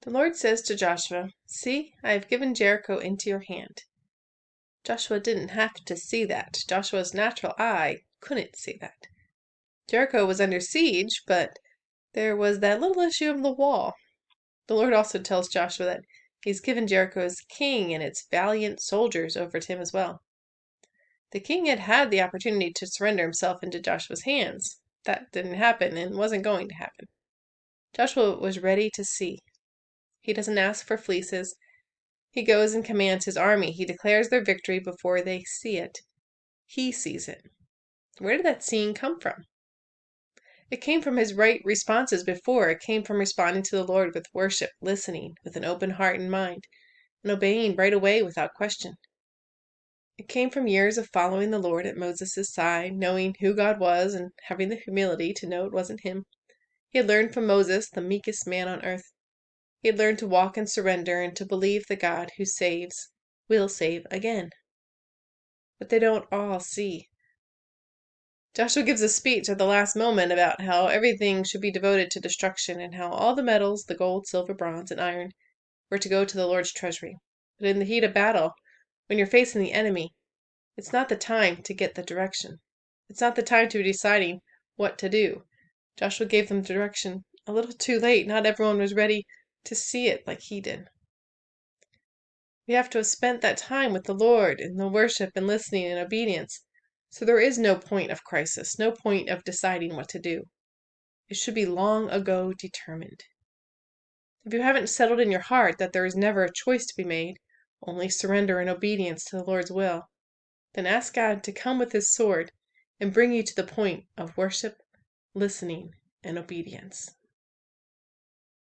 The Lord says to Joshua, "See, I have given Jericho into your hand." Joshua didn't have to see that. Joshua's natural eye couldn't see that. Jericho was under siege, but there was that little issue of the wall. The Lord also tells Joshua that he's given Jericho's king and its valiant soldiers over to him as well. The king had had the opportunity to surrender himself into Joshua's hands. That didn't happen and wasn't going to happen. Joshua was ready to see. He doesn't ask for fleeces. He goes and commands his army. He declares their victory before they see it. He sees it. Where did that seeing come from? It came from his right responses before. It came from responding to the Lord with worship, listening with an open heart and mind, and obeying right away without question. It came from years of following the Lord at Moses' side, knowing who God was and having the humility to know it wasn't him. He had learned from Moses, the meekest man on earth. He had learned to walk in surrender and to believe the God who saves will save again. But they don't all see. Joshua gives a speech at the last moment about how everything should be devoted to destruction and how all the metals, the gold, silver, bronze, and iron, were to go to the Lord's treasury. But in the heat of battle, when you're facing the enemy, it's not the time to get the direction. It's not the time to be deciding what to do. Joshua gave them direction a little too late. Not everyone was ready to see it like he did. We have to have spent that time with the Lord in the worship and listening and obedience. So there is no point of crisis, no point of deciding what to do. It should be long ago determined. If you haven't settled in your heart that there is never a choice to be made, only surrender and obedience to the Lord's will, then ask God to come with his sword and bring you to the point of worship, listening, and obedience.